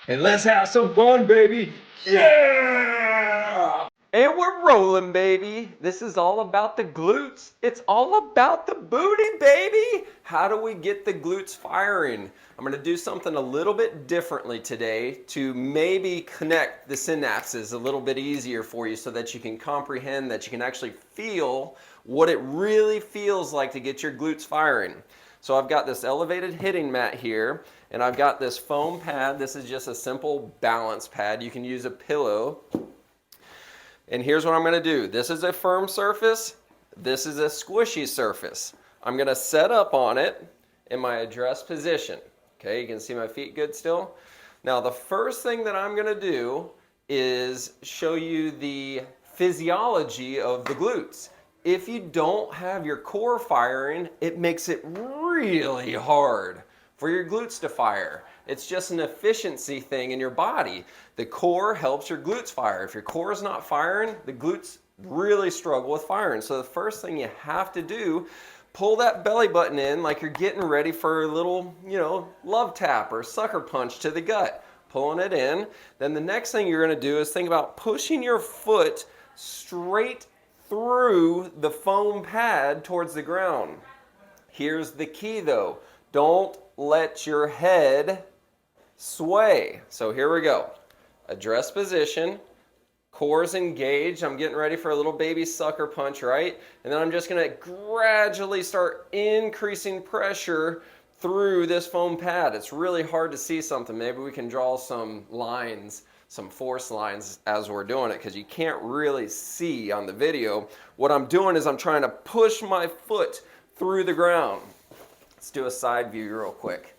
And let's have some fun, baby. Yeah! And we're rolling, baby. This is all about the glutes. It's all about the booty, baby. How do we get the glutes firing? I'm going to do something a little bit differently today to maybe connect the synapses a little bit easier for you so that you can comprehend, that you can actually feel what it really feels like to get your glutes firing. So I've got this elevated hitting mat here, and I've got this foam pad. This is just a simple balance pad. You can use a pillow. And here's what I'm going to do. This is a firm surface. This is a squishy surface. I'm going to set up on it in my address position. Okay, you can see my feet good still. Now the first thing that I'm going to do is show you the physiology of the glutes. If you don't have your core firing, it makes it really hard for your glutes to fire. It's just an efficiency thing in your body. The core helps your glutes fire. If your core is not firing, the glutes really struggle with firing. So the first thing you have to do, pull that belly button in like you're getting ready for a little, love tap or sucker punch to the gut. Pulling it in. Then the next thing you're going to do is think about pushing your foot straight through the foam pad towards the ground. Here's the key though. Don't let your head sway. So here we go. Address position. Core's engaged. I'm getting ready for a little baby sucker punch, right? And then I'm just going to gradually start increasing pressure through this foam pad. It's really hard to see something. Maybe we can draw some lines, some force lines as we're doing it, because you can't really see on the video. What I'm doing is I'm trying to push my foot through the ground. Let's do a side view real quick.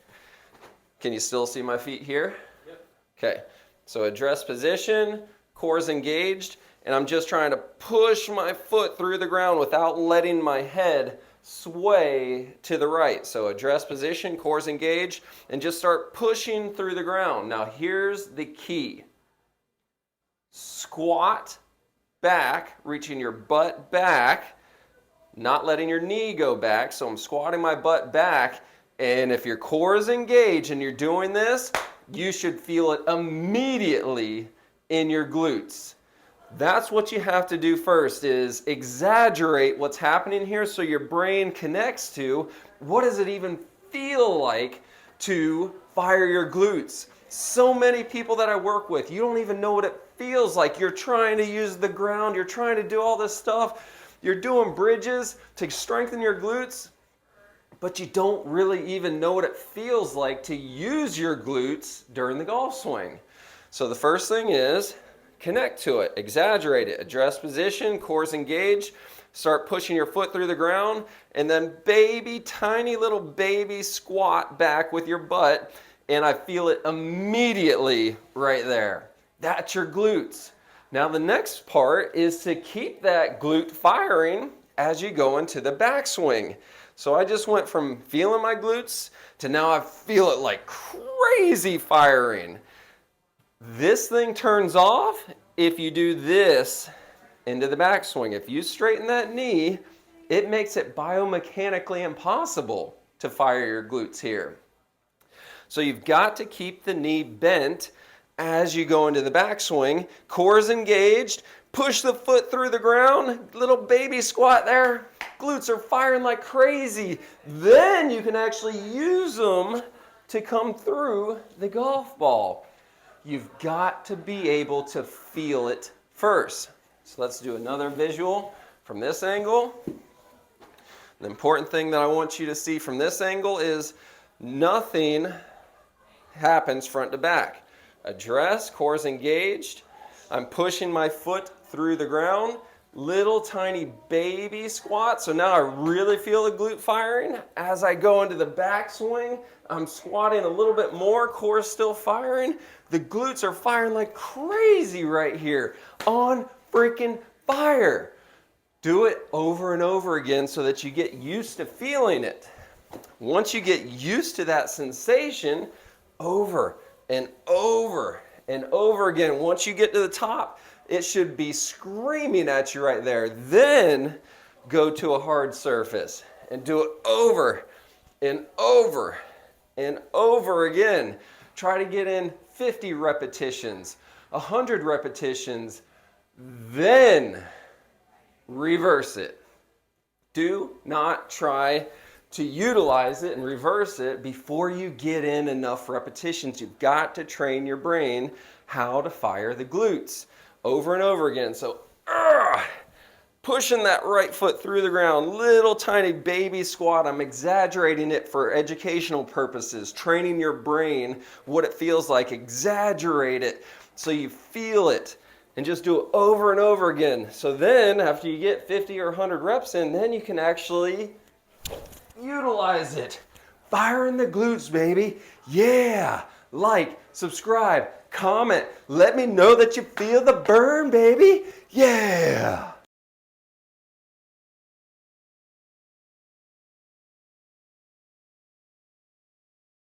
Can you still see my feet here? Yep. Okay, so address position, core's engaged, and I'm just trying to push my foot through the ground without letting my head sway to the right. So address position, core's engaged, and just start pushing through the ground. Now here's the key. Squat back, reaching your butt back, not letting your knee go back. So I'm squatting my butt back, and if your core is engaged and you're doing this, you should feel it immediately in your glutes. That's what you have to do first, is exaggerate what's happening here so your brain connects to what does it even feel like to fire your glutes. So many people that I work with, you don't even know what it feels like. You're trying to use the ground, you're trying to do all this stuff, you're doing bridges to strengthen your glutes, but you don't really even know what it feels like to use your glutes during the golf swing. So the first thing is connect to it, exaggerate it, address position, core's engaged, start pushing your foot through the ground, and then tiny little baby squat back with your butt, and I feel it immediately right there. That's your glutes. Now the next part is to keep that glute firing as you go into the backswing. So I just went from feeling my glutes to now I feel it like crazy firing. This thing turns off if you do this into the backswing. If you straighten that knee, it makes it biomechanically impossible to fire your glutes here. So you've got to keep the knee bent as you go into the backswing. Core's engaged. Push the foot through the ground. Little baby squat there. Glutes are firing like crazy. Then you can actually use them to come through the golf ball. You've got to be able to feel it first. So let's do another visual from this angle. The important thing that I want you to see from this angle is nothing happens front to back. Address, core's engaged. I'm pushing my foot through the ground. Little tiny baby squat. So now I really feel the glute firing. As I go into the backswing, I'm squatting a little bit more. Core's still firing. The glutes are firing like crazy right here. On freaking fire. Do it over and over again so that you get used to feeling it. Once you get used to that sensation, over and over and over again, once you get to the top, it should be screaming at you right there. Then go to a hard surface and do it over and over and over again. Try to get in 50 repetitions, 100 repetitions, then reverse it. Do not try to utilize it and reverse it before you get in enough repetitions. You've got to train your brain how to fire the glutes over and over again. So, pushing that right foot through the ground, little tiny baby squat. I'm exaggerating it for educational purposes, training your brain what it feels like. Exaggerate it so you feel it. And just do it over and over again. So then, after you get 50 or 100 reps in, then you can actually utilize it. Firing the glutes, baby. Yeah. Like, subscribe, comment. Let me know that you feel the burn, baby. Yeah.